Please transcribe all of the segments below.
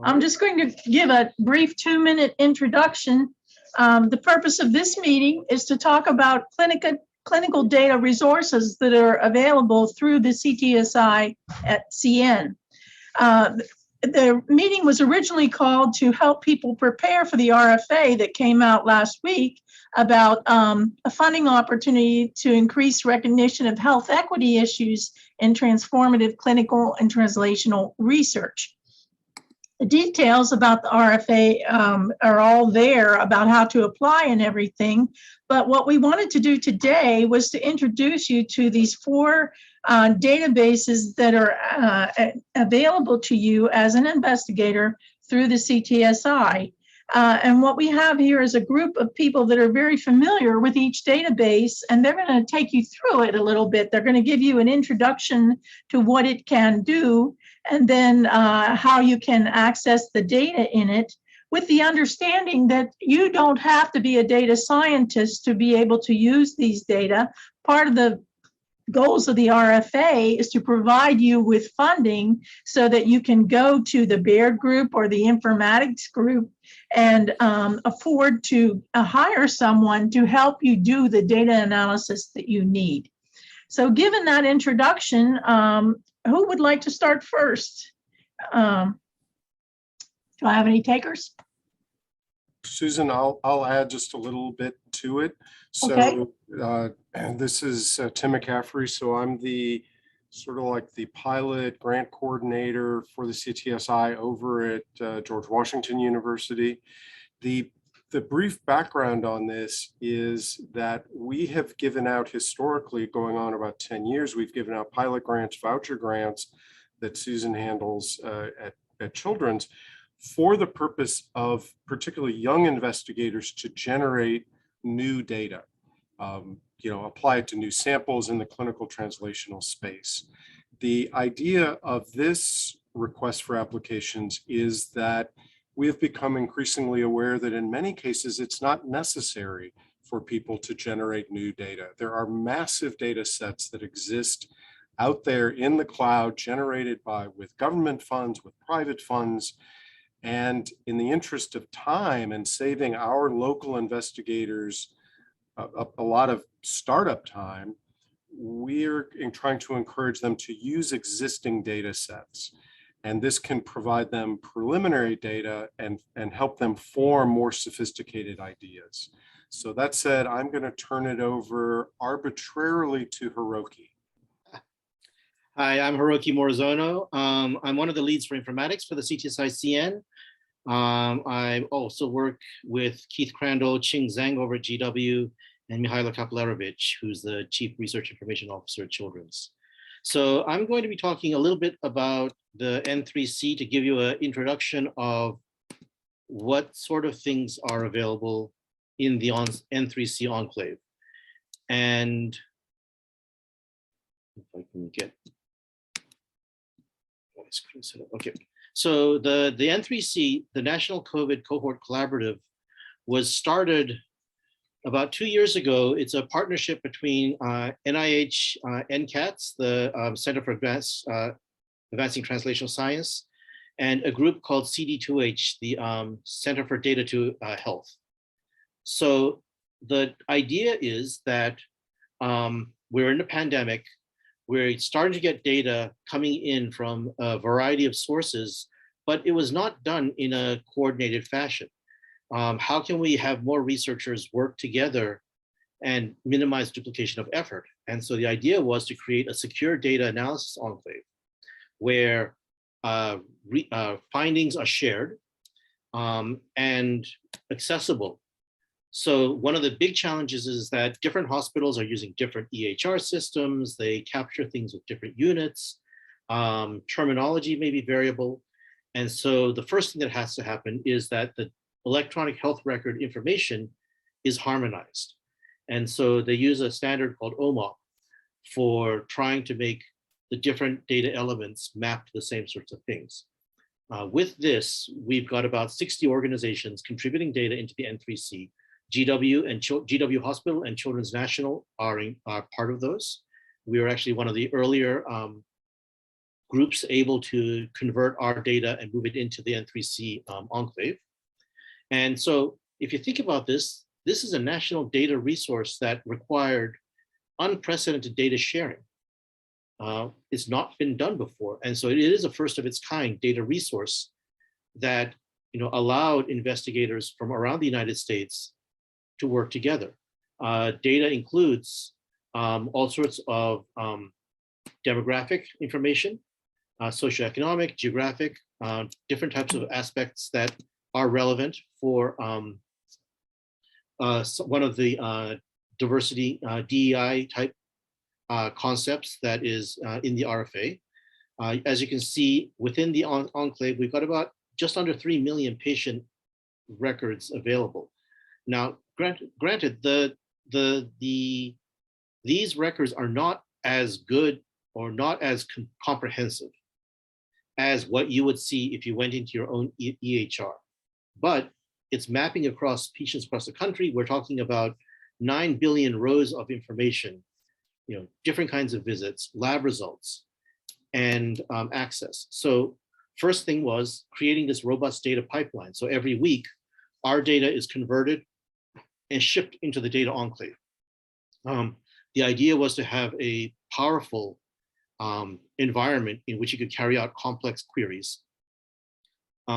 I'm just going to give a brief 2-minute introduction. The purpose of this meeting is to talk about clinical data resources that are available through the CTSI-CN. The meeting was originally called to help people prepare for the RFA that came out last week about a funding opportunity to increase recognition of health equity issues in transformative clinical and translational research. The details about the RFA are all there about how to apply and everything. But what we wanted to do today was to introduce you to these 4 databases that are available to you as an investigator through the CTSI. And what we have here is a group of people that are very familiar with each database, and they're going to take you through it a little bit. They're going to give you an introduction to what it can do, and then how you can access the data in it, with the understanding that you don't have to be a data scientist to be able to use these data. Part of the goals of the RFA is to provide you with funding so that you can go to the Baird group or the informatics group and afford to hire someone to help you do the data analysis that you need. So given that introduction, who would like to start first? Do I have any takers? Susan, I'll add just a little bit to it. So okay. This is Tim McCaffrey. So I'm the sort of like the pilot grant coordinator for the CTSI over at George Washington University. The brief background on this is that we have given out historically, going on about 10 years, we've given out pilot grants, voucher grants that Susan handles at Children's, for the purpose of particularly young investigators to generate new data, apply it to new samples in the clinical translational space. The idea of this request for applications is that we have become increasingly aware that in many cases, it's not necessary for people to generate new data. There are massive data sets that exist out there in the cloud, generated with government funds, with private funds. And in the interest of time and saving our local investigators a lot of startup time, we're trying to encourage them to use existing data sets. And this can provide them preliminary data and help them form more sophisticated ideas. So that said, I'm going to turn it over arbitrarily to Hiroki. Hi, I'm Hiroki Morizono. I'm one of the leads for informatics for the CTSI-CN. I also work with Keith Crandall, Ching Zhang over at GW, and Mihailo Kapilarovich, who's the Chief Research Information Officer at Children's. So I'm going to be talking a little bit about the N3C to give you an introduction of what sort of things are available in the N3C enclave. And if I can get my screen set up. Okay, so the N3C, the National COVID Cohort Collaborative, was started about 2 years ago. It's a partnership between NIH, NCATS, the Center for Advancing Translational Science, and a group called CD2H, the Center for Data to Health. So the idea is that we're in a pandemic. We're starting to get data coming in from a variety of sources, but it was not done in a coordinated fashion. How can we have more researchers work together and minimize duplication of effort? And so the idea was to create a secure data analysis enclave where findings are shared and accessible. So one of the big challenges is that different hospitals are using different EHR systems. They capture things with different units. Terminology may be variable. And so the first thing that has to happen is that the electronic health record information is harmonized. And so they use a standard called OMOP for trying to make the different data elements map to the same sorts of things. With this, we've got about 60 organizations contributing data into the N3C. GW and GW Hospital and Children's National are part of those. We were actually one of the earlier groups able to convert our data and move it into the N3C enclave. And so if you think about this, this is a national data resource that required unprecedented data sharing. It's not been done before. And so it is a first of its kind data resource that allowed investigators from around the United States to work together. Data includes all sorts of demographic information, socioeconomic, geographic, different types of aspects that are relevant for one of the diversity DEI type concepts that is in the RFA. As you can see, within the enclave, we've got about just under 3 million patient records available. Now, granted, these records are not as good or not as comprehensive as what you would see if you went into your own EHR, but it's mapping across patients across the country. We're talking about 9 billion rows of information, different kinds of visits, lab results, and access. So first thing was creating this robust data pipeline. So every week, our data is converted and shipped into the data enclave. The idea was to have a powerful environment in which you could carry out complex queries.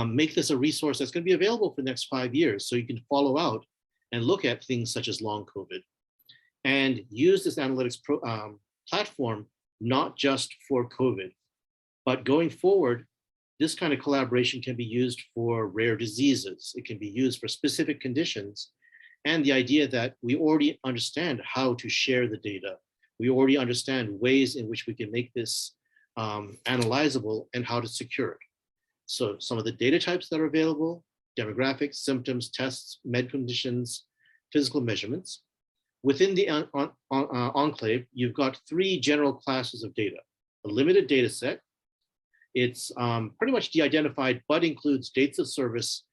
Make this a resource that's going to be available for the next 5 years, so you can follow out and look at things such as long COVID, and use this analytics platform not just for COVID, but going forward, this kind of collaboration can be used for rare diseases. It can be used for specific conditions. And the idea that we already understand how to share the data. We already understand ways in which we can make this analyzable and how to secure it. So some of the data types that are available: demographics, symptoms, tests, med conditions, physical measurements. Within the enclave, you've got 3 general classes of data. A limited data set. It's pretty much de-identified, but includes dates of service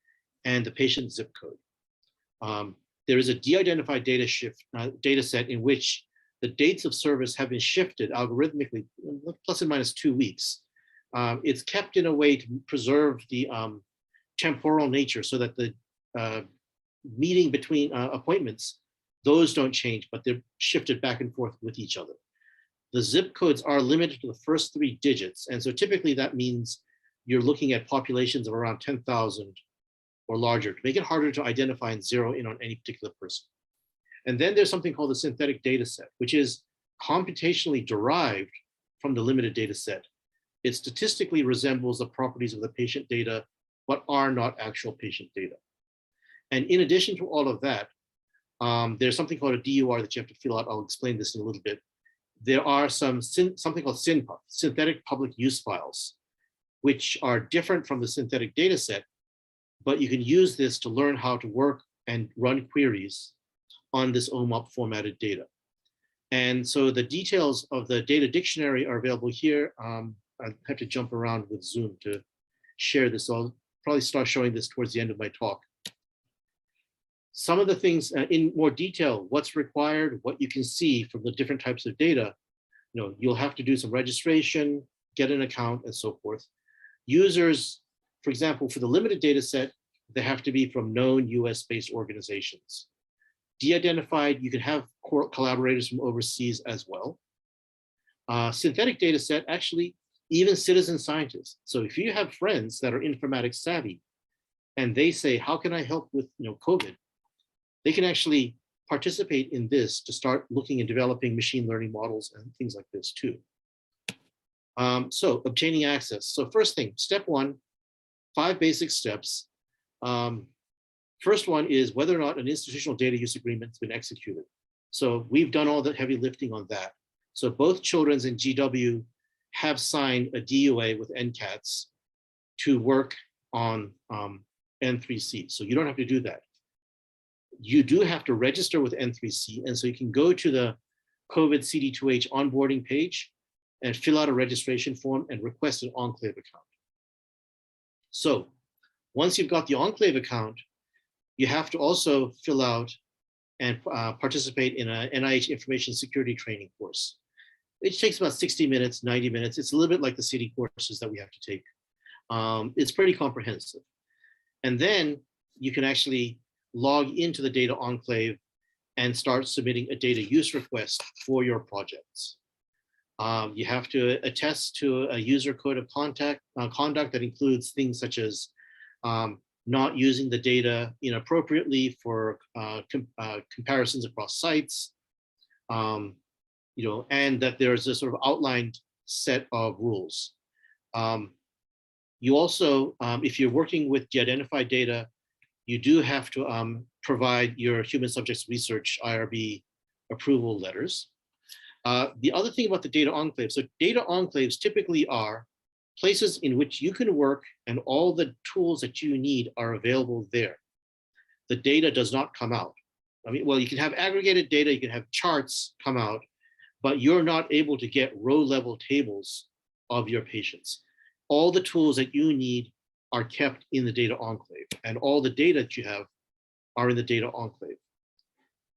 and the patient zip code. There is a de-identified data set in which the dates of service have been shifted algorithmically, plus or minus 2 weeks. It's kept in a way to preserve the temporal nature so that the meeting between appointments, those don't change, but they're shifted back and forth with each other. The zip codes are limited to the first 3 digits. And so typically that means you're looking at populations of around 10,000 or larger to make it harder to identify and zero in on any particular person. And then there's something called the synthetic data set, which is computationally derived from the limited data set. It statistically resembles the properties of the patient data, but are not actual patient data. And in addition to all of that, there's something called a DUR that you have to fill out. I'll explain this in a little bit. There are something called SynPub, synthetic public use files, which are different from the synthetic data set, but you can use this to learn how to work and run queries on this OMOP formatted data. And so the details of the data dictionary are available here. I have to jump around with Zoom to share this. I'll probably start showing this towards the end of my talk. Some of the things in more detail, what's required, what you can see from the different types of data, you'll have to do some registration, get an account, and so forth. Users, for example, for the limited data set, they have to be from known US-based organizations. De-identified, you can have collaborators from overseas as well. Synthetic data set, actually, even citizen scientists. So if you have friends that are informatics savvy and they say, how can I help with COVID? They can actually participate in this to start looking and developing machine learning models and things like this too. So obtaining access. So first thing, step 1, 5 basic steps. First one is whether or not an institutional data use agreement has been executed. So we've done all the heavy lifting on that. So both Children's and GW have signed a DUA with NCATS to work on N3C. So you don't have to do that. You do have to register with N3C. And so you can go to the COVID CD2H onboarding page and fill out a registration form and request an enclave account. So once you've got the enclave account, you have to also fill out and participate in an NIH information security training course. it takes about 60 minutes, 90 minutes. It's a little bit like the city courses that we have to take. It's pretty comprehensive. And then you can actually log into the data enclave and start submitting a data use request for your projects. You have to attest to a user code of conduct that includes things such as not using the data inappropriately for comparisons across sites, and that there's a sort of outlined set of rules. You also, if you're working with de-identified data, you do have to provide your human subjects research IRB approval letters. The other thing about the data enclave, so data enclaves typically are places in which you can work and all the tools that you need are available there. The data does not come out. I mean, well, you can have aggregated data, you can have charts come out, but you're not able to get row level tables of your patients. All the tools that you need are kept in the data enclave, and all the data that you have are in the data enclave.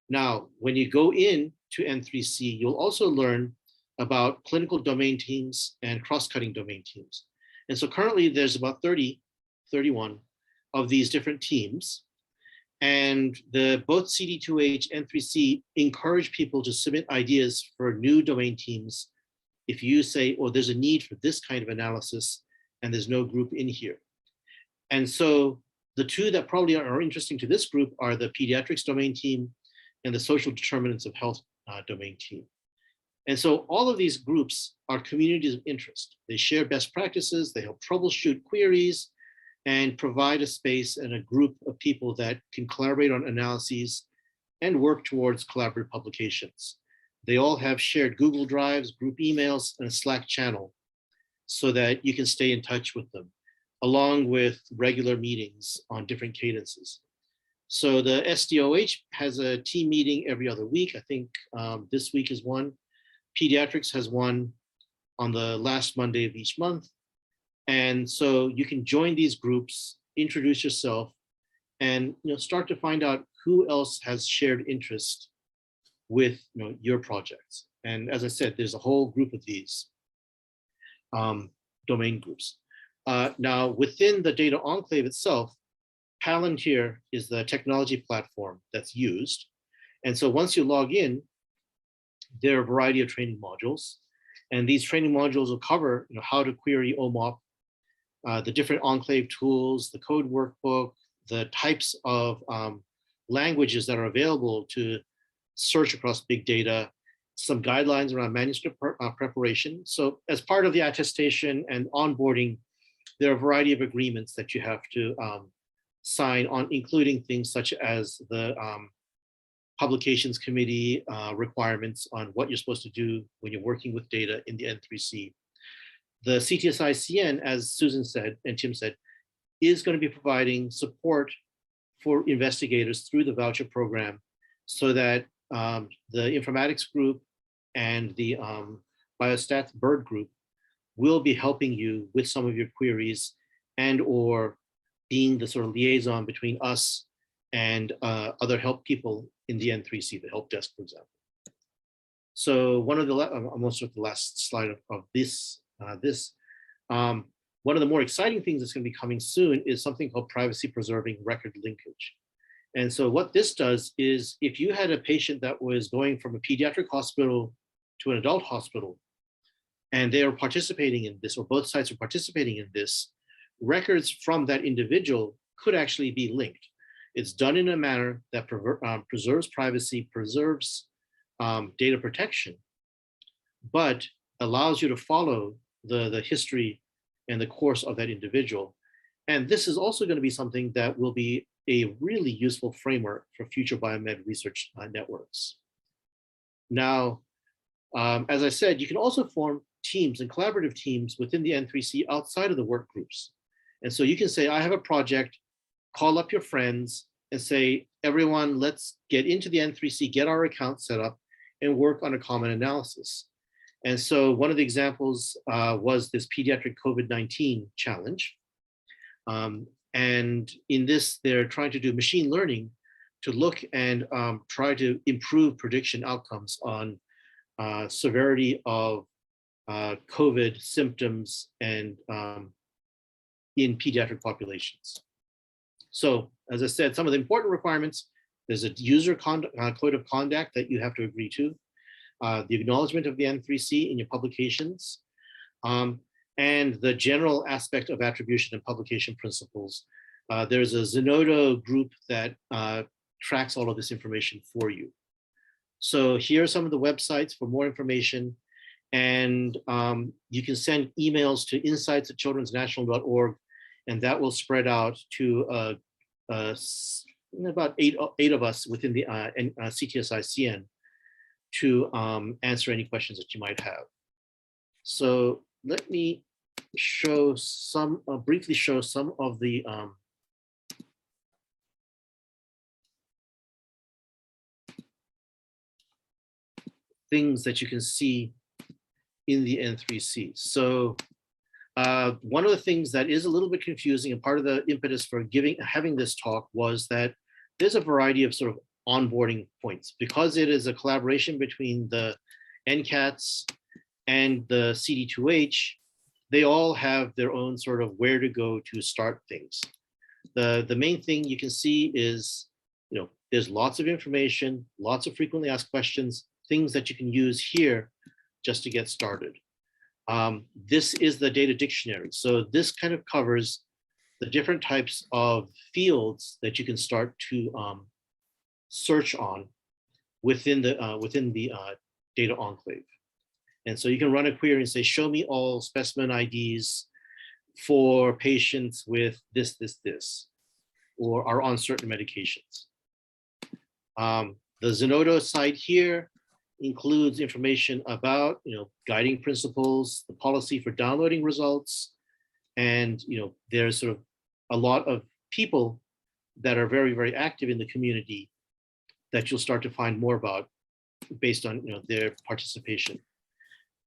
Now, when you go in to N3C, you'll also learn about clinical domain teams and cross-cutting domain teams. And so currently there's about 31 of these different teams. And both CD2H and N3C encourage people to submit ideas for new domain teams if you say, oh, there's a need for this kind of analysis and there's no group in here. And so the two that probably are interesting to this group are the pediatrics domain team and the social determinants of health domain team. And so all of these groups are communities of interest. They share best practices, they help troubleshoot queries, and provide a space and a group of people that can collaborate on analyses and work towards collaborative publications. They all have shared Google Drives, group emails, and a Slack channel so that you can stay in touch with them, along with regular meetings on different cadences. So the SDOH has a team meeting every other week. I think this week is one. Pediatrics has one on the last Monday of each month. And so you can join these groups, introduce yourself, and start to find out who else has shared interest with your projects. And as I said, there's a whole group of these domain groups. Now, within the data enclave itself, Palantir is the technology platform that's used. And so once you log in, there are a variety of training modules. And these training modules will cover how to query OMOP, the different enclave tools, the code workbook, the types of languages that are available to search across big data, some guidelines around manuscript preparation. So as part of the attestation and onboarding, there are a variety of agreements that you have to sign on, including things such as the publications committee requirements on what you're supposed to do when you're working with data in the N3C. The CTSI-CN, as Susan said and Tim said, is going to be providing support for investigators through the voucher program so that the informatics group and the biostats bird group will be helping you with some of your queries and or being the sort of liaison between us and other help people in the N3C, the help desk, for example. So one of the, almost at the last slide of this, one of the more exciting things that's going to be coming soon is something called privacy preserving record linkage. And so what this does is if you had a patient that was going from a pediatric hospital to an adult hospital, and they are participating in this, or both sites are participating in this, records from that individual could actually be linked. It's done in a manner that preserves privacy, preserves data protection, but allows you to follow the history and the course of that individual. And this is also going to be something that will be a really useful framework for future biomed research networks. Now, as I said, you can also form teams and collaborative teams within the N3C outside of the work groups. And so you can say, I have a project, call up your friends and say, everyone, let's get into the N3C, get our account set up and work on a common analysis. And so one of the examples was this pediatric COVID-19 challenge. And in this, they're trying to do machine learning to look and try to improve prediction outcomes on severity of COVID symptoms and in pediatric populations. So as I said, some of the important requirements, there's a user code of conduct that you have to agree to, the acknowledgement of the N3C in your publications, and the general aspect of attribution and publication principles. There's a Zenodo group that tracks all of this information for you. So here are some of the websites for more information, and you can send emails to insights@childrensnational.org, and that will spread out to about eight of us within the CTSI-CN to answer any questions that you might have. So let me show some, briefly show some of the things that you can see in the N3C. So one of the things that is a little bit confusing, and part of the impetus for having this talk, was that there's a variety of sort of onboarding points. Because it is a collaboration between the NCATs and the CD2H, they all have their own sort of where to go to start things. The main thing you can see is, there's lots of information, lots of frequently asked questions, things that you can use here just to get started. This is the data dictionary. So this kind of covers the different types of fields that you can start to search on within the data enclave. And so you can run a query and say, show me all specimen IDs for patients with this, or are on certain medications. The Zenodo site here includes information about, guiding principles, the policy for downloading results, and there's sort of a lot of people that are very, very active in the community that you'll start to find more about based on their participation.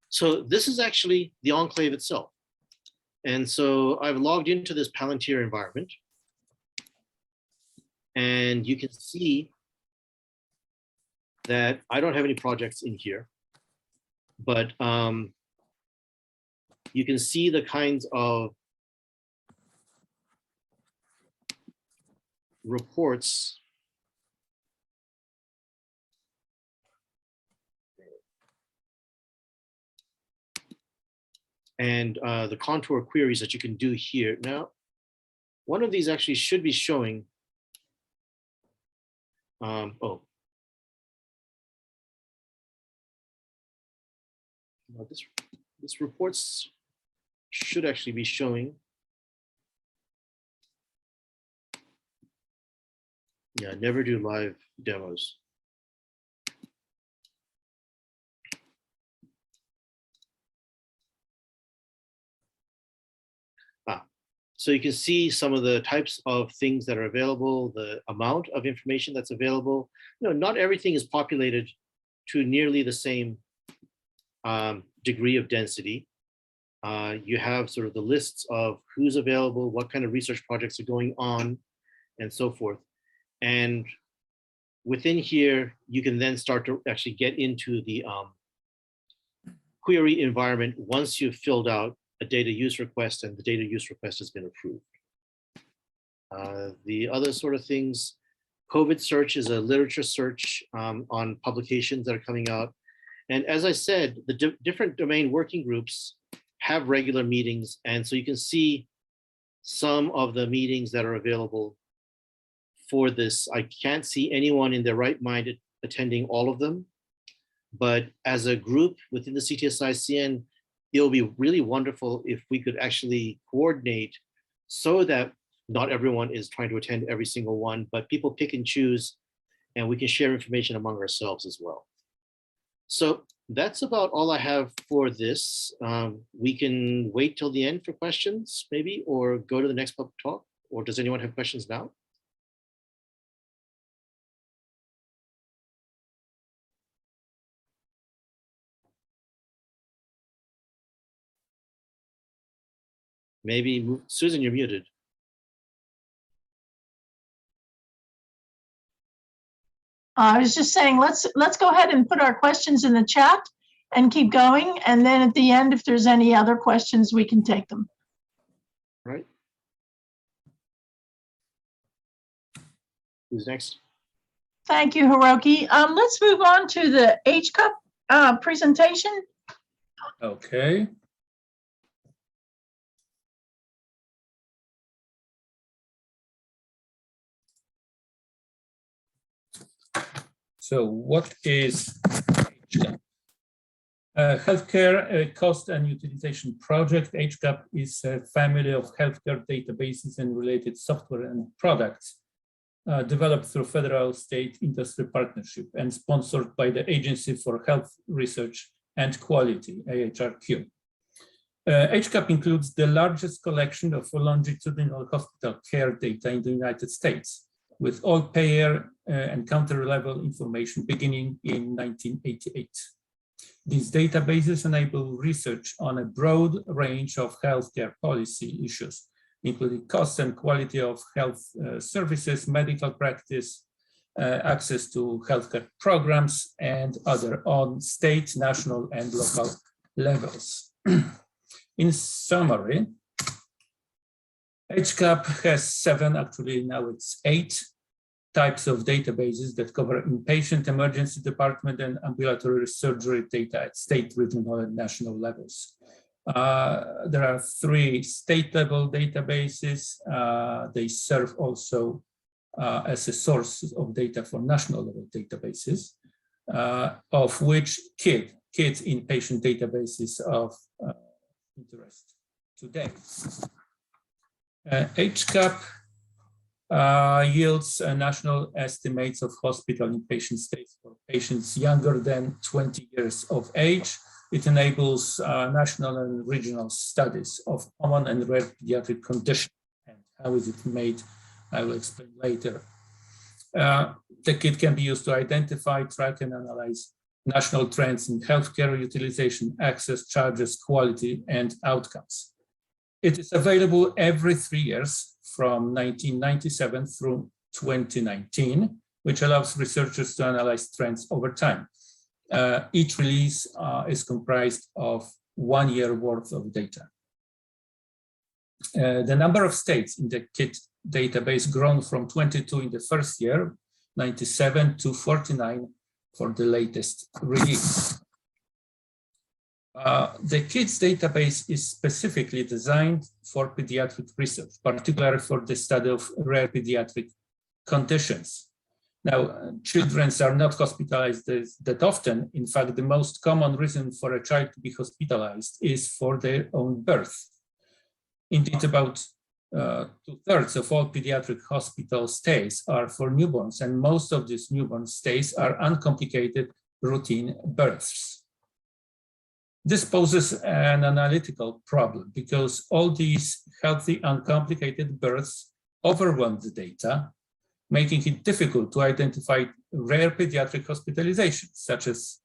So this is actually the enclave itself. And so I've logged into this Palantir environment, and you can see that I don't have any projects in here, but you can see the kinds of reports and the contour queries that you can do here. Now, one of these actually should be showing, this reports should actually be showing. Yeah, never do live demos. So you can see some of the types of things that are available, the amount of information that's available. Not everything is populated to nearly the same degree of density. You have sort of the lists of who's available, what kind of research projects are going on, and so forth. And within here, you can then start to actually get into the query environment once you've filled out a data use request and the data use request has been approved. The other sort of things, COVID search is a literature search on publications that are coming out. And as I said, the different domain working groups have regular meetings. And so you can see some of the meetings that are available for this. I can't see anyone in their right mind attending all of them. But as a group within the CTSI-CN, it'll be really wonderful if we could actually coordinate so that not everyone is trying to attend every single one, but people pick and choose, and we can share information among ourselves as well. So that's about all I have for this. We can wait till the end for questions, maybe, or go to the next public talk. Or does anyone have questions now? Maybe, Susan, you're muted. I was just saying, let's go ahead and put our questions in the chat, and keep going. And then at the end, if there's any other questions, we can take them. Right. Who's next? Thank you, Hiroki. Let's move on to the HCUP presentation. Okay. So what is HCAP? Healthcare Cost and Utilization Project. HCAP is a family of healthcare databases and related software and products developed through federal state industry partnership and sponsored by the Agency for Health Research and Quality, AHRQ. HCAP includes the largest collection of longitudinal hospital care data in the United States, with all payer and country level information beginning in 1988. These databases enable research on a broad range of healthcare policy issues, including cost and quality of health services, medical practice, access to healthcare programs, and other on state, national, and local levels. In summary, HCAP has 7, actually now it's 8 types of databases that cover inpatient, emergency department, and ambulatory surgery data at state, regional, and national levels. There are 3 state-level databases. They serve also as a source of data for national-level databases, of which kids inpatient databases of interest today. HCAP yields national estimates of hospital inpatient stays for patients younger than 20 years of age. It enables national and regional studies of common and rare pediatric conditions. And how is it made? I will explain later. The kit can be used to identify, track, and analyze national trends in healthcare utilization, access, charges, quality, and outcomes. It is available every 3 years from 1997 through 2019, which allows researchers to analyze trends over time. Each release is comprised of 1 year worth of data. The number of states in the KIT database grown from 22 in the first year, 97, to 49 for the latest release. The KIDS database is specifically designed for pediatric research, particularly for the study of rare pediatric conditions. Now, children are not hospitalized that often. In fact, the most common reason for a child to be hospitalized is for their own birth. Indeed, about 2/3 of all pediatric hospital stays are for newborns, and most of these newborn stays are uncomplicated routine births. This poses an analytical problem because all these healthy, uncomplicated births overwhelm the data, making it difficult to identify rare pediatric hospitalizations, such as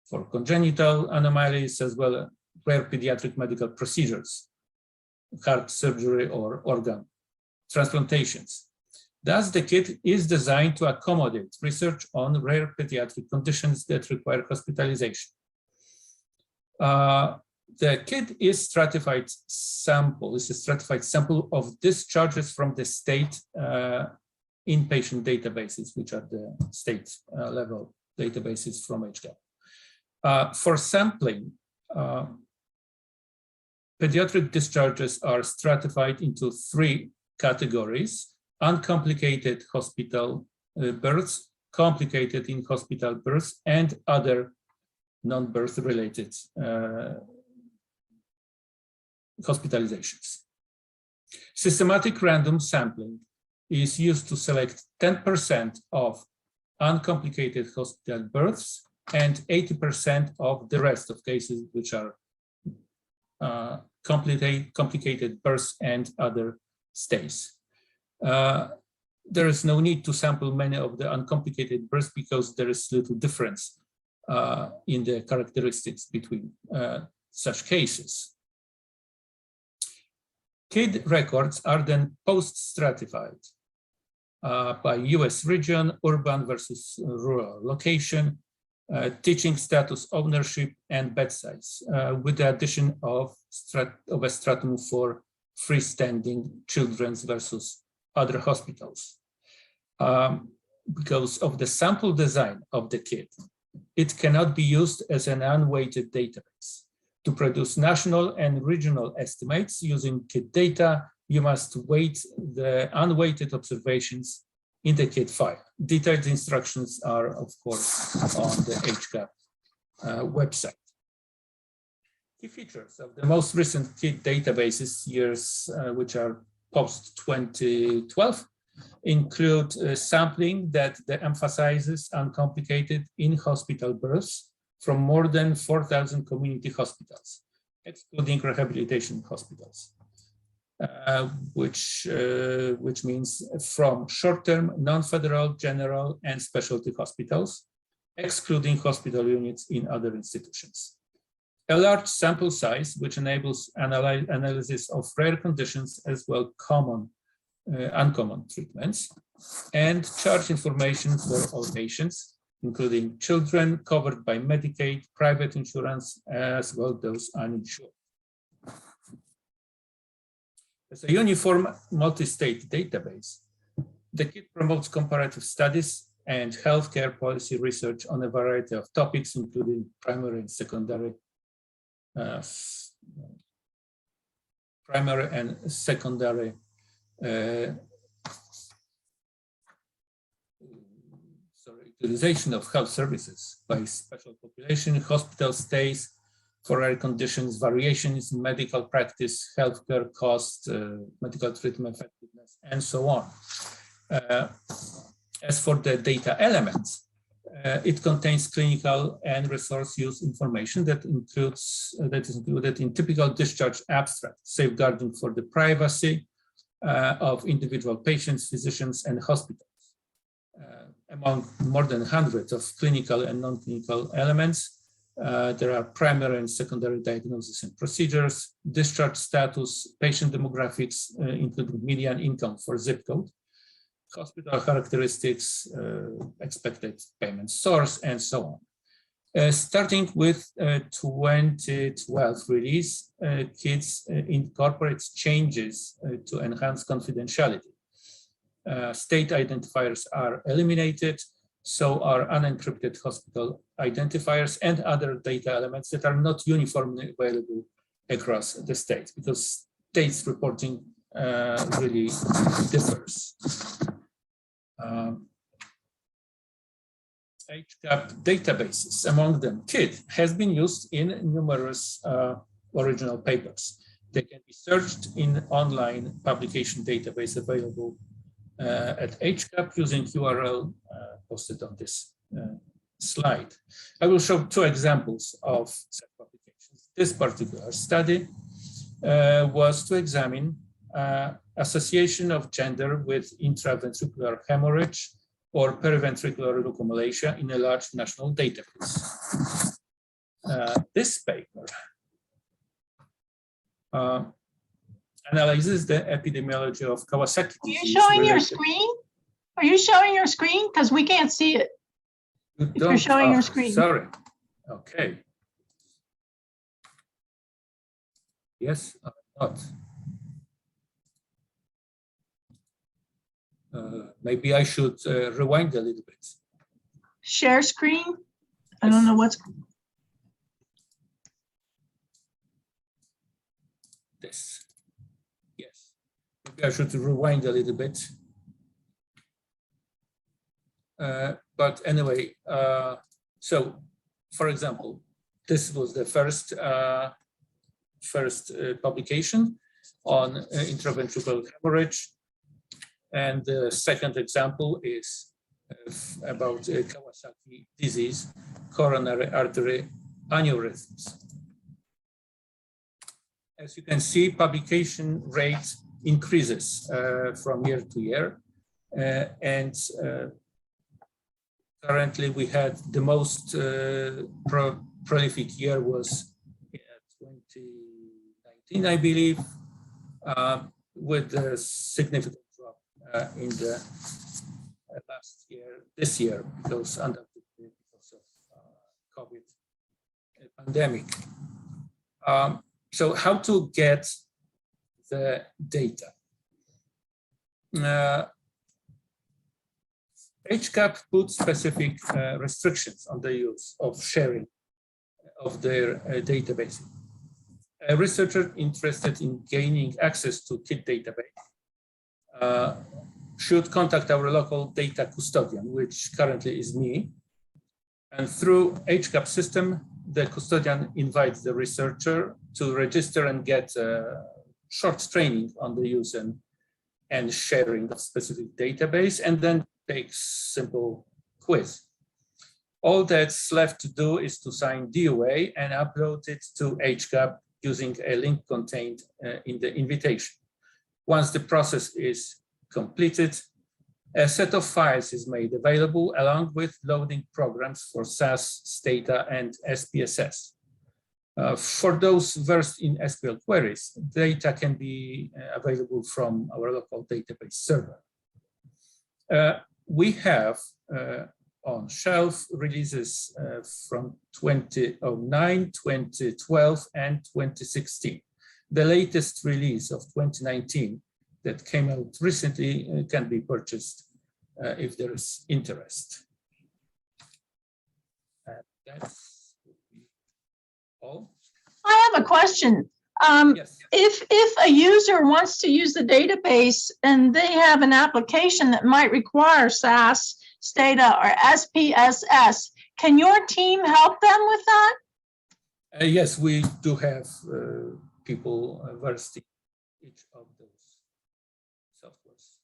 for congenital anomalies, as well as rare pediatric medical procedures, heart surgery or organ transplantations. Thus, the kit is designed to accommodate research on rare pediatric conditions that require hospitalization. The kit is stratified sample. It's a stratified sample of discharges from the state inpatient databases, which are the state level databases from HCAP. For sampling, pediatric discharges are stratified into 3 categories: uncomplicated hospital births, complicated in-hospital births, and other non-birth related hospitalizations. Systematic random sampling is used to select 10% of uncomplicated hospital births and 80% of the rest of cases, which are complicated births and other stays. There is no need to sample many of the uncomplicated births because there is little difference in the characteristics between such cases. KID records are then post-stratified by US region, urban versus rural location, teaching status, ownership, and bed size, with the addition of a stratum for freestanding children's versus other hospitals. Because of the sample design of the kit, it cannot be used as an unweighted database. To produce national and regional estimates using kit data, you must weight the unweighted observations in the kit file. Detailed instructions are, of course, on the HCAP website. Key features of the most recent kit databases years, which are post-2012, include sampling that emphasizes uncomplicated in-hospital births from more than 4,000 community hospitals, excluding rehabilitation hospitals, which means from short-term, non-federal, general, and specialty hospitals, excluding hospital units in other institutions. A large sample size, which enables analysis of rare conditions as well uncommon treatments, and charge information for all patients, including children covered by Medicaid, private insurance, as well as those uninsured. As a uniform multi-state database, the kit promotes comparative studies and healthcare policy research on a variety of topics, including primary and secondary utilization of health services by special population, hospital stays for rare conditions, variations in medical practice, healthcare costs, medical treatment effectiveness, and so on. As for the data elements, it contains clinical and resource use information that is included in typical discharge abstract, safeguarding for the privacy of individual patients, physicians, and hospitals. Among more than hundreds of clinical and non-clinical elements, there are primary and secondary diagnosis and procedures, discharge status, patient demographics, including median income for zip code, hospital characteristics, expected payment source, and so on. Starting with 2012 release, KIDS incorporates changes to enhance confidentiality. State identifiers are eliminated, so are unencrypted hospital identifiers and other data elements that are not uniformly available across the states, because states reporting really differs. HCAP databases, among them KID, has been used in numerous original papers. They can be searched in online publication database available at HCAP using URL posted on this slide. I will show two examples of such publications. This particular study was to examine association of gender with intraventricular hemorrhage or periventricular leukomalacia in a large national database. This paper analyzes the epidemiology of Kawasaki disease. Are you showing your screen? Are you showing your screen? Because we can't see it. If you're showing your screen. Sorry. Okay. Yes, I'm not. Maybe I should rewind a little bit. Share screen? I don't know what's. This. Yes. Maybe I should rewind a little bit. But anyway, so for example, this was the first publication on intraventricular hemorrhage. And the second example is about Kawasaki disease, coronary artery aneurysms. As you can see, publication rate increases from year to year. And currently we had the most prolific year was 2019, I believe, with a significant drop in the last year, this year, because of COVID pandemic. So how to get the data? HCAP put specific restrictions on the use of sharing of their database. A researcher interested in gaining access to KIT database should contact our local data custodian, which currently is me. And through HCAP system, the custodian invites the researcher to register and get short training on the use and sharing of specific database, and then takes simple quiz. All that's left to do is to sign DOA and upload it to HCAP using a link contained in the invitation. Once the process is completed, a set of files is made available along with loading programs for SAS, Stata, and SPSS. For those versed in SQL queries, data can be available from our local database server. We have on shelf releases from 2009, 2012, and 2016. The latest release of 2019 that came out recently can be purchased if there is interest. That's all. I have a question. Yes. If a user wants to use the database and they have an application that might require SAS, Stata, or SPSS, can your team help them with that? Yes, we do have people versed in each of those softwares.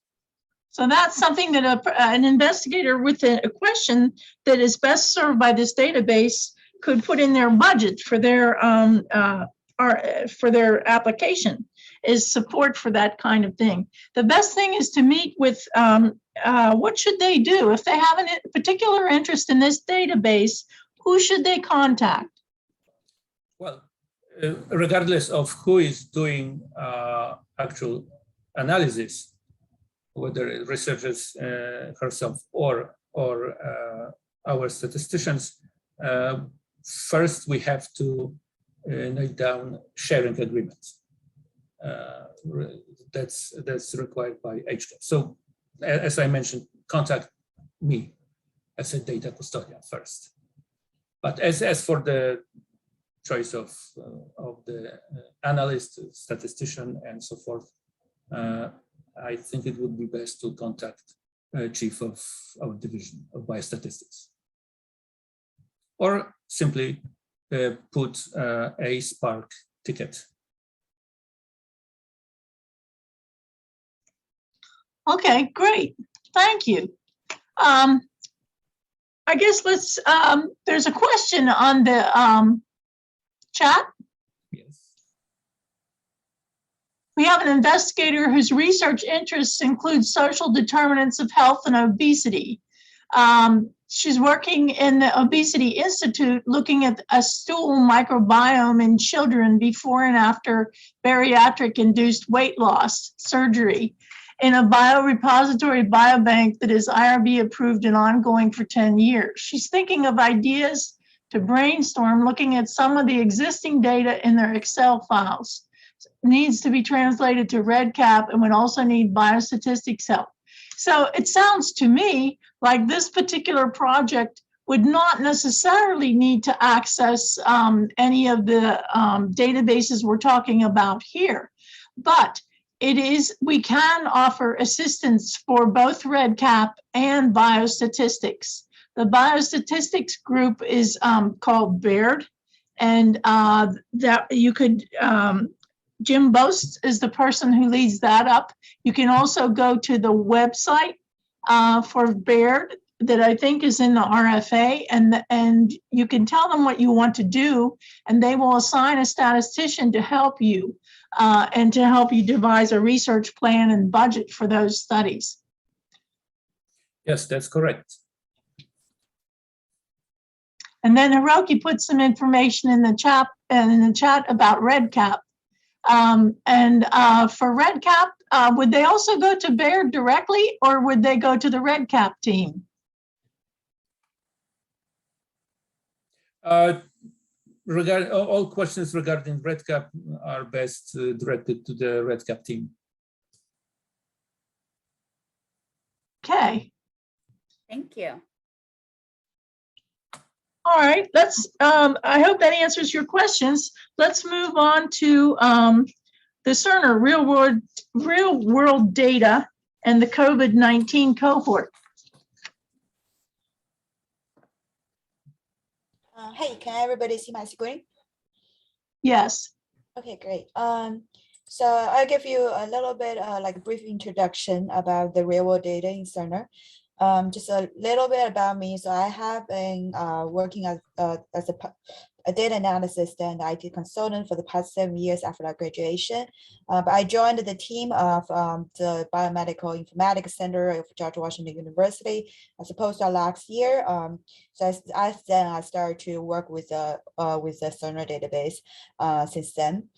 So that's something that an investigator with a question that is best served by this database could put in their budget for their application, is support for that kind of thing. The best thing is to meet with what should they do if they have a particular interest in this database. Who should they contact? Well, regardless of who is doing actual analysis, whether researchers herself or our statisticians, first we have to nail down sharing agreements. That's required by HCAP. So, as I mentioned, contact me as a data custodian first. But as for the choice of the analyst, statistician, and so forth, I think it would be best to contact chief of our division of biostatistics, or simply put a Spark ticket. Okay, great. Thank you. I guess let's, there's a question on the chat. Yes. We have an investigator whose research interests include social determinants of health and obesity. She's working in the Obesity Institute looking at a stool microbiome in children before and after bariatric induced weight loss surgery in a biorepository biobank that is IRB approved and ongoing for 10 years. She's thinking of ideas to brainstorm looking at some of the existing data in their Excel files. Needs to be translated to REDCap and would also need biostatistics help. So it sounds to me like this particular project would not necessarily need to access any of the databases we're talking about here, but we can offer assistance for both REDCap and biostatistics. The biostatistics group is called Baird, and that you could, Jim Boast is the person who leads that up. You can also go to the website for Baird that I think is in the RFA, and you can tell them what you want to do, and they will assign a statistician to help you and to help you devise a research plan and budget for those studies. Yes, that's correct. And then Hiroki put some information in the chat about REDCap. For REDCap, would they also go to Baird directly, or would they go to the REDCap team? All questions regarding REDCap are best directed to the REDCap team. Okay. Thank you. All right, I hope that answers your questions. Let's move on to the Cerner Real World Data and the COVID-19 Cohort. Hey, can everybody see my screen? Yes. Okay, great. So I'll give you a little bit like a brief introduction about the real world data in Cerner. Just a little bit about me. So I have been working as a data analyst and IT consultant for the past 7 years after my graduation. But I joined the team of the Biomedical Informatics Center of George Washington University as a postdoc last year. So I started to work with the Cerner database since then.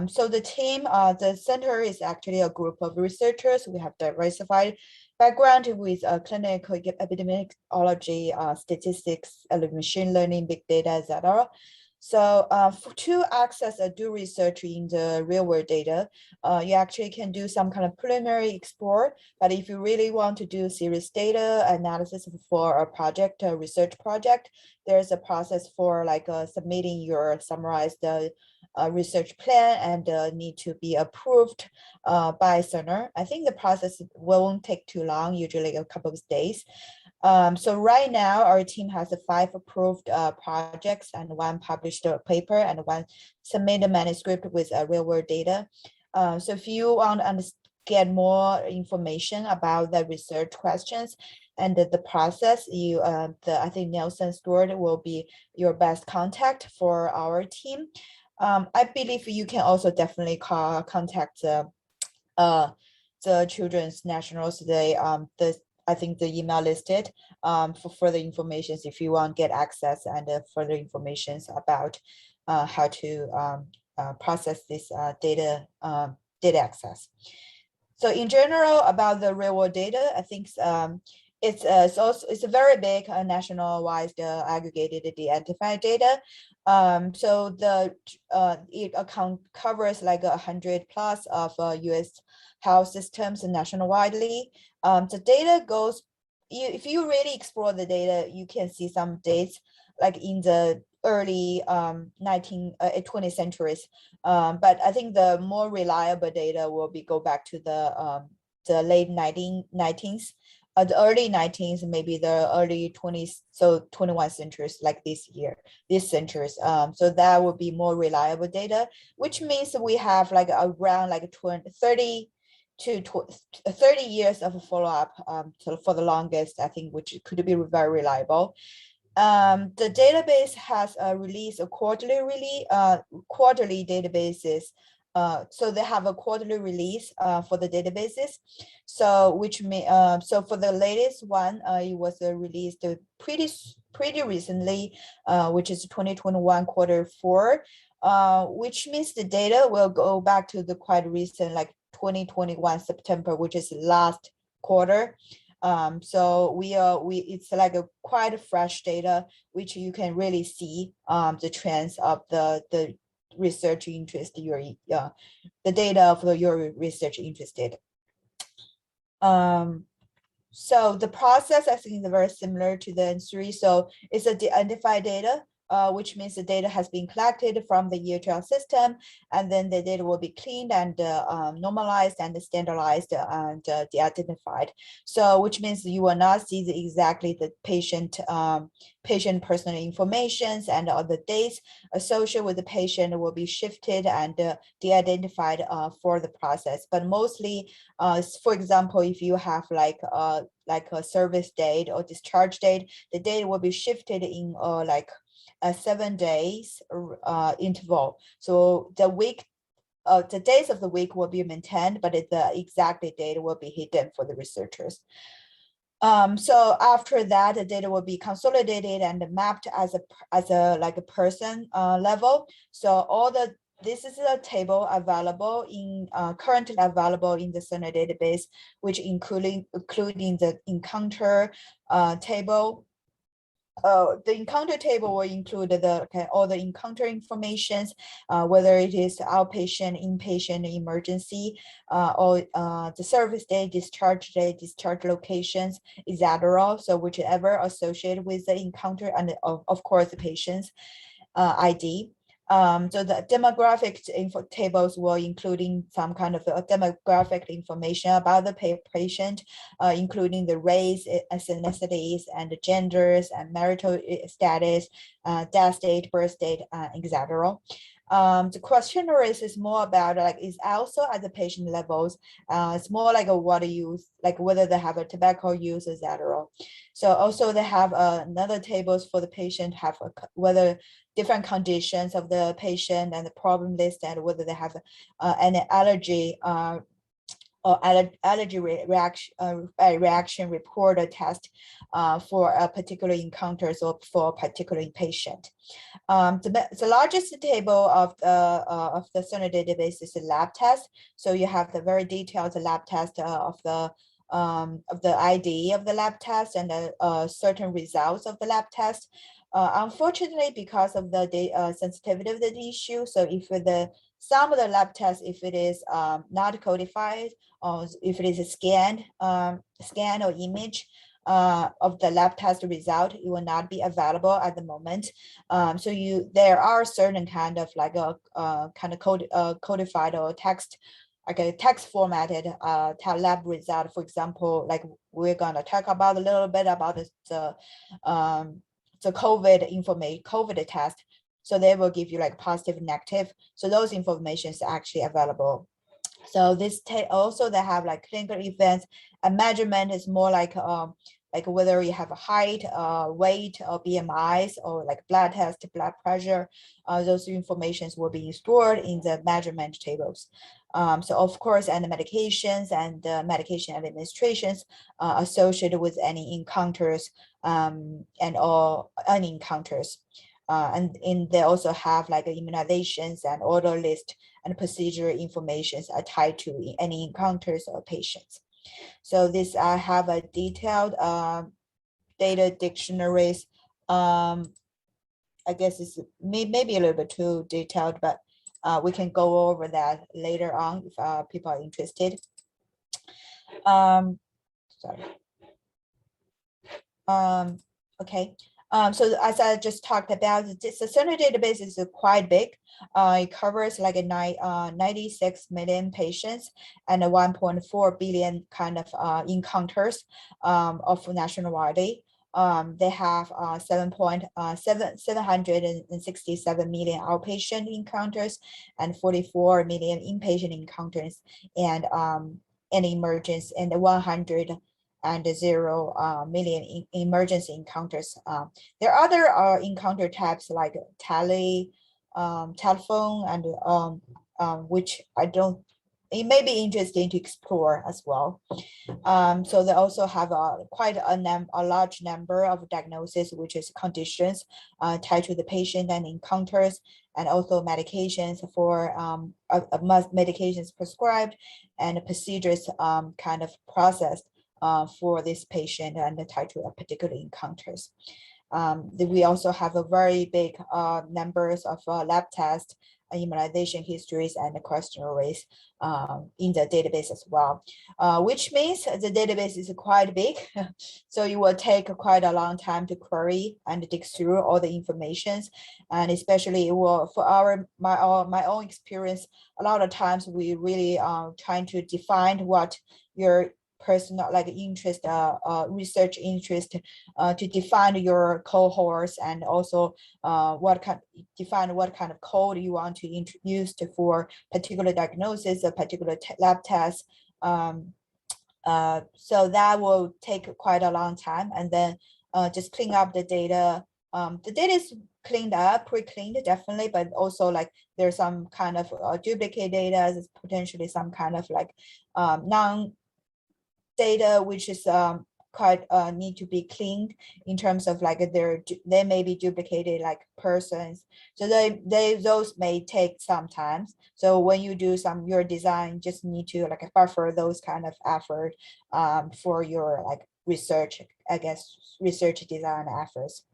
So the team, the center is actually a group of researchers. We have diversified background with clinical epidemiology, statistics, machine learning, big data, etc. So to access do research in the real world data, you actually can do some kind of preliminary explore. But if you really want to do serious data analysis for a project, a research project, there's a process for like submitting your summarized research plan and need to be approved by Cerner. I think the process won't take too long, usually a couple of days. So right now our team has 5 approved projects and 1 published paper and 1 submitted manuscript with real world data. So if you want to get more information about the research questions and the process, I think Nelson Stewart will be your best contact for our team. I believe you can also definitely contact the Children's Nationals today. I think the email listed for further information if you want to get access and further information about how to process this data access. So in general about the real world data, I think it's a very big national-wide aggregated de-identified data. So it covers like 100 plus of US health systems nationwidely. The data goes, if you really explore the data, you can see some dates like in the early 20th centuries. But I think the more reliable data will go back to the late 1990s. The early 19th, maybe the early 20s, so 21st centuries, like this centuries. So that would be more reliable data, which means we have like around like 30 years of follow-up so for the longest, I think, which could be very reliable. The database has released a quarterly databases. So they have a quarterly release for the databases. So so for the latest one, it was released pretty recently, which is 2021 Q4, which means the data will go back to the quite recent, like 2021 September, which is last quarter. So it's like a quite fresh data, which you can really see the trends of the research interest, the data for your research interested. So the process I think is very similar to the N3. So it's a de-identified data, which means the data has been collected from the EHR system, and then the data will be cleaned and normalized and standardized and de-identified. So which means you will not see exactly the patient personal information and all the dates associated with the patient will be shifted and de-identified for the process. But mostly, for example, if you have like a service date or discharge date, the data will be shifted in like a 7 days interval. So the days of the week will be maintained, but the exact date will be hidden for the researchers. So after that, the data will be consolidated and mapped as a like a person level. So this is a table available currently available in the Cerner database, which including the encounter table, the encounter table will include all the encounter informations, whether it is outpatient, inpatient, emergency, or the service day, discharge locations, etc. So whichever associated with the encounter, and of course the patient's ID. So the demographic info tables will including some kind of demographic information about the patient, including the race, ethnicities, and the genders, and marital status, death date, birth date, etc. The questionnaire is more about is also at the patient levels. It's more like what use, like whether they have a tobacco use, etc. So also they have another tables for the patient, have whether different conditions of the patient and the problem list, and whether they have any allergy or allergy reaction report or test for a particular encounters or for a particular patient. The largest table of the Cerner database is the lab test. So you have the very detailed lab test of the ID of the lab test and the certain results of the lab test. Unfortunately, because of the sensitivity of the issue, so if some of the lab tests, if it is not codified, or if it is a scan or image of the lab test result, it will not be available at the moment. So there are certain kind of like a codified or text, like a text formatted lab result. For example, like we're gonna talk about a little bit about the COVID test. So they will give you like positive, negative. So those information is actually available. So this also they have like clinical events, and measurement is more like whether you have a height, weight, or BMIs, or like blood test, blood pressure. Those informations will be stored in the measurement tables. So of course, and the medications and the medication administrations associated with any encounters and all unencounters. And they also have like immunizations and order list and procedure information are tied to any encounters or patients. So this I have a detailed data dictionaries. I guess it's maybe a little bit too detailed, but we can go over that later on if people are interested. Sorry. Okay. So as I just talked about, the Cerner database is quite big. It covers like 96 million patients and 1.4 billion kind of encounters of nationwide. They have 767 million outpatient encounters and 44 million inpatient encounters, and emergence, and 100 and 0 million emergency encounters. There are other encounter types like telephone, and which it may be interesting to explore as well. So they also have quite a large number of diagnoses, which is conditions tied to the patient and encounters, and also medications for medications prescribed and procedures kind of processed for this patient and tied to a particular encounters. We also have a very big numbers of lab tests, immunization histories, and questionnaires in the database as well, which means the database is quite big. So it will take quite a long time to query and dig through all the informations, and especially it will, for my own experience, a lot of times we really trying to define what your personal like interest, research interest, to define your cohorts, and also define what kind of code you want to introduce for particular diagnosis, a particular lab test. So that will take quite a long time, and then just clean up the data. The data is cleaned up, pre-cleaned definitely, but also like there's some kind of duplicate data, potentially some kind of like non data which is quite need to be cleaned in terms of like they may be duplicated like persons. So those may take some time. So when you do your design, just need to like buffer those kind of effort for your like research, I guess, research design efforts.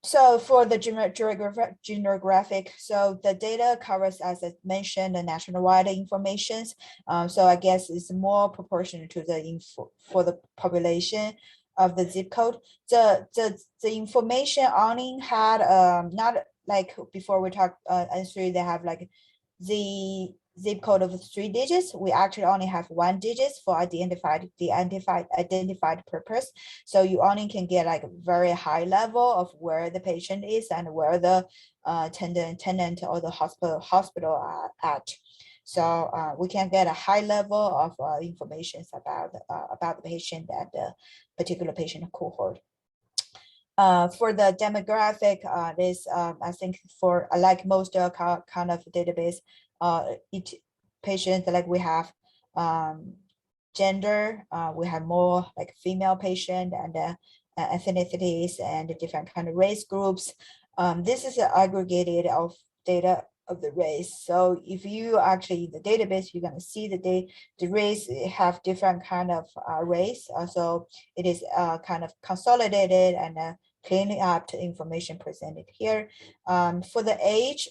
So for the geographic, so the data covers, as I mentioned, the nationwide information. So I guess it's more proportional to the info for the population of the zip code. The information only had not like before we talked N3, they have like the zip code of 3 digits. We actually only have 1 digit for identified purpose. So you only can get like a very high level of where the patient is and where the tenant or the hospital are at. So we can get a high level of information about the patient and the particular patient cohort. For the demographic, I think for like most kind of database, each patient, like we have gender, we have more like female patient and ethnicities and different kind of race groups. This is an aggregated of data of the race. So if you actually in the database, you're going to see the race have different kind of race. So it is kind of consolidated and cleaning up the information presented here. For the age,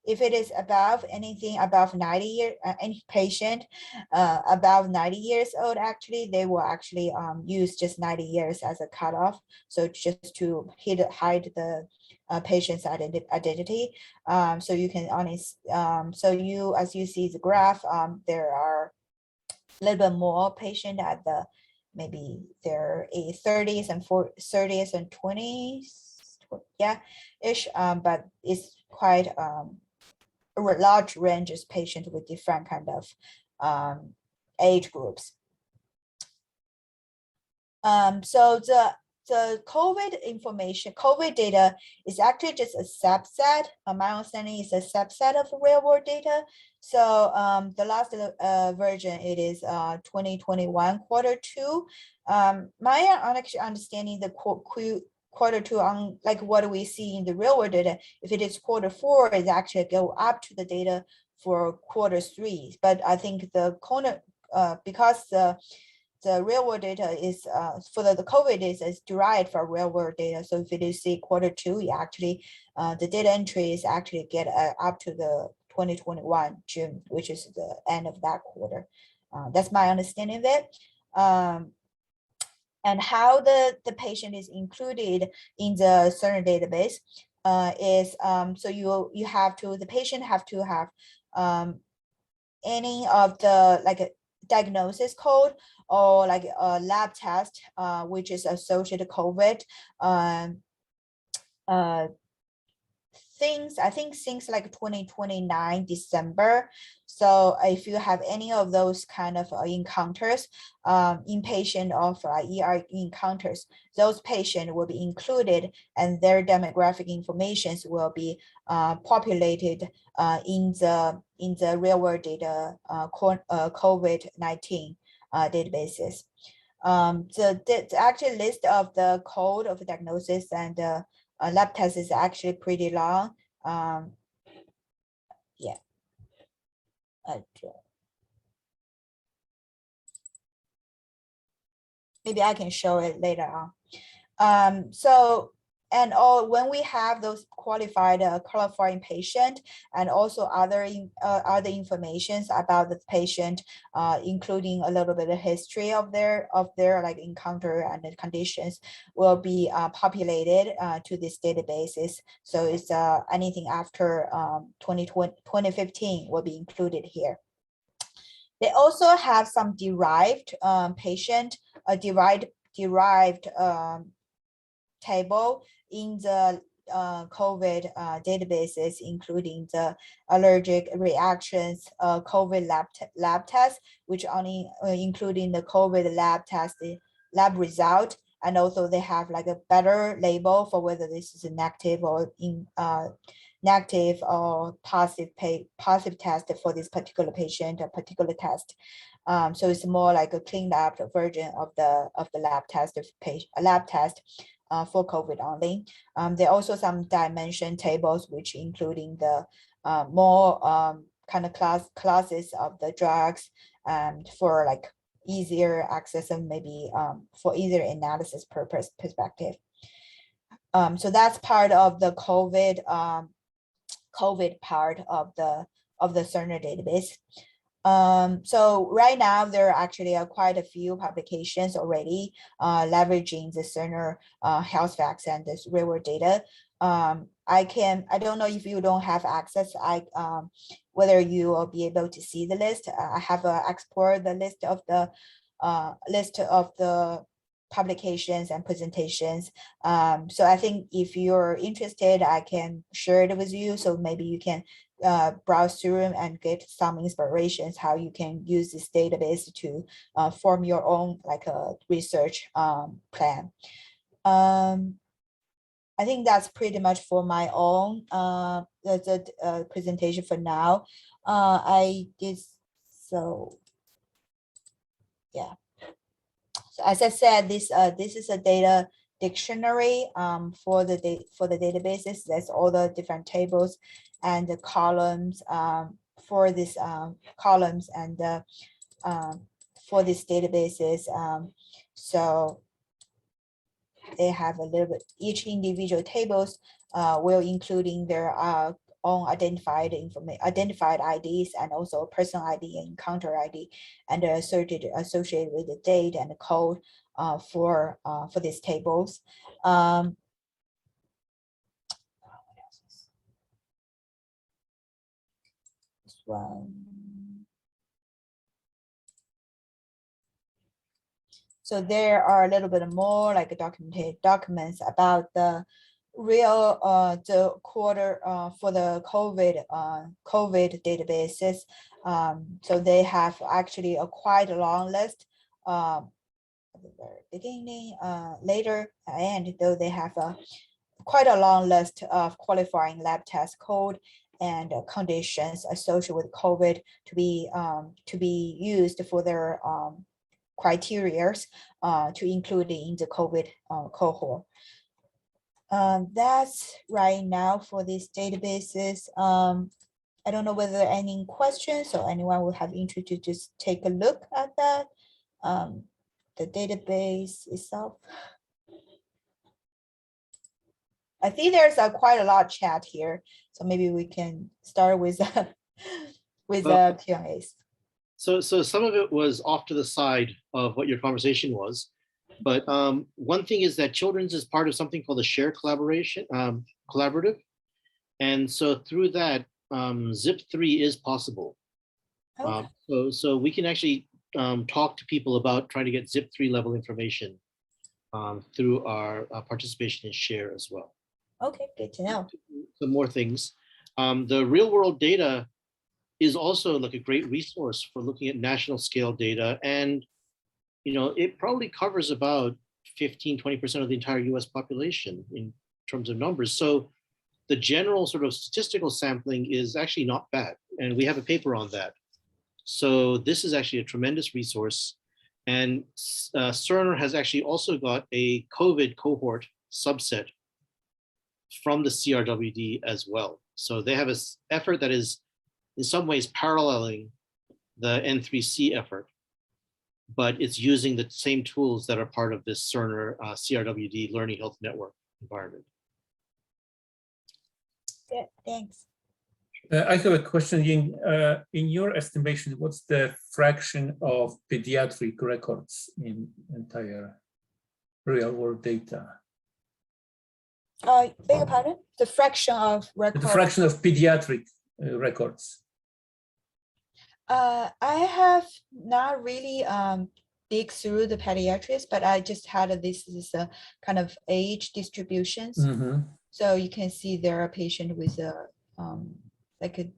if it is above anything above 90 years, any patient above 90 years old, actually, they will actually use just 90 years as a cutoff. So just to hide the patient's identity. So you can only, as you see the graph, there are a little bit more patient at the, maybe they're 30s and 30s and 20s, yeah, ish, but it's quite a large range of patients with different kind of age groups. So the COVID information, COVID data is actually just a subset. My understanding is a subset of real world data. So the last version, it is 2021 Q2. My understanding the Q2 on like what do we see in the real world data, if it is Q4, it actually go up to the data for Q3. But I think the because the real world data is for the COVID is derived from real world data. So if it is say Q2, you actually the data entry is actually get up to the 2021 June, which is the end of that quarter. That's my understanding of it. And how the patient is included in the Cerner database is so you have to, the patient have to have any of the like a diagnosis code or like a lab test which is associated COVID things, I think things like 2029 December. So if you have any of those kind of encounters, inpatient of ER encounters, those patients will be included and their demographic information will be populated in the real world data COVID-19 databases. The actual list of the code of diagnosis and lab test is actually pretty long. Yeah. Maybe I can show it later on. So, and when we have those qualified qualifying patient and also other informations about the patient, including a little bit of history of their like encounter and the conditions, will be populated to these databases. So it's anything after 2015 will be included here. They also have some derived patient, derived table in the COVID databases, including the allergic reactions, COVID lab test, which only including the COVID lab test, the lab result, and also they have like a better label for whether this is a negative or negative or positive test for this particular patient, a particular test. So it's more like a cleaned up version of the lab test for COVID only. There are also some dimension tables, which including the more kind of classes of the drugs, for like easier access and maybe for easier analysis perspective. So that's part of the COVID part of the Cerner database. So right now there are actually quite a few publications already leveraging the Cerner health facts and this real world data. I don't know if you don't have access, whether you will be able to see the list. I have explored the list of the publications and presentations. So I think if you're interested, I can share it with you. So maybe you can browse through them and get some inspirations how you can use this database to form your own like a research plan. I think that's pretty much for my own presentation for now. I did so, yeah. So as I said, this is a data dictionary for the databases. That's all the different tables and the columns for this columns and for these databases. So they have a little bit, each individual tables will including their own identified IDs and also personal ID and encounter ID, and associated with the date and the code for these tables. What else? This one. So there are a little bit more like documented documents about the real the quarter for the COVID databases. So they have actually quite a long list at the very beginning, later and though they have quite a long list of qualifying lab test code and conditions associated with COVID to be used for their criteria to include in the COVID cohort. That's right now for these databases. I don't know whether any questions or anyone will have interest to just take a look at that. The database itself. I think there's quite a lot of chat here, so maybe we can start with the Q&As. So some of it was off to the side of what your conversation was, but one thing is that Children's is part of something called the Share Collaborative, and so through that, ZIP3 is possible. Okay. So we can actually talk to people about trying to get ZIP3 level information through our participation in Share as well. Okay, good to know. Some more things. The real world data is also like a great resource for looking at national scale data. And, you know, it probably covers about 15–20% of the entire US population in terms of numbers. So the general sort of statistical sampling is actually not bad. And we have a paper on that. So this is actually a tremendous resource. And Cerner has actually also got a COVID cohort subset from the CRWD as well. So they have an effort that is in some ways paralleling the N3C effort, but it's using the same tools that are part of this Cerner CRWD Learning Health Network environment. Good, thanks. I have a question, Ying. In your estimation, what's the fraction of pediatric records in entire real world data? Beg your pardon? The fraction of records. The fraction of pediatric records. I have not really dig through the pediatrics, but I just had this is a kind of age distributions. Mm-hmm. So you can see there are patients with like a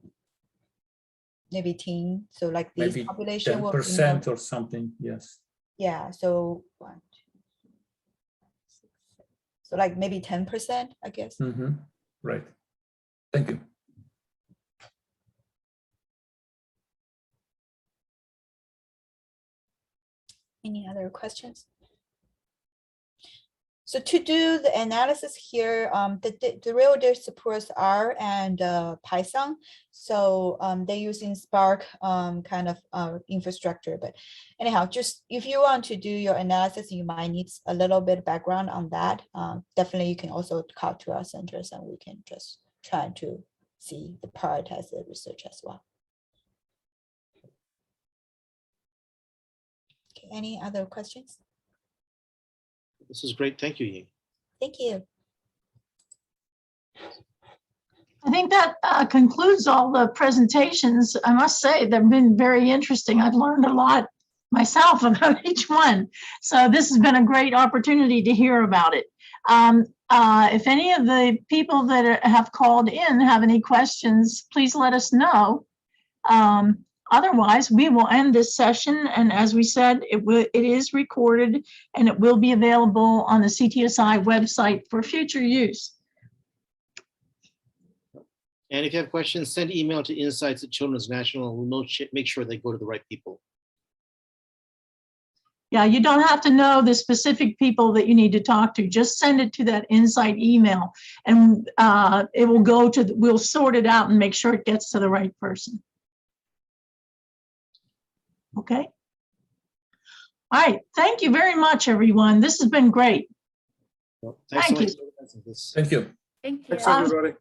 maybe teen. So like this Maybe population 10% or something. Yes. Yeah. So 1, 2, 3, 4, 5, 6, 7. So like maybe 10%, I guess. Mm-hmm. Right. Thank you. Any other questions? So to do the analysis here, the real data supports R and Python. So they're using Spark kind of infrastructure. But anyhow, just if you want to do your analysis, you might need a little bit of background on that. Definitely, you can also call to our centers and we can just try to see the prioritize the research as well. Okay, any other questions? This is great. Thank you, Ying. Thank you. I think that concludes all the presentations. I must say they've been very interesting. I've learned a lot myself about each one. So this has been a great opportunity to hear about it. If any of the people that have called in have any questions, please let us know. Otherwise, we will end this session. And as we said, it is recorded and it will be available on the CTSI website for future use. And if you have questions, send email to insights@Children's National. We'll make sure they go to the right people. Yeah, you don't have to know the specific people that you need to talk to. Just send it to that insight email and it will go to, we'll sort it out and make sure it gets to the right person. Okay. All right. Thank you very much, everyone. This has been great. Well, Thank you. This. Thank you. Thank you. Thanks, everybody.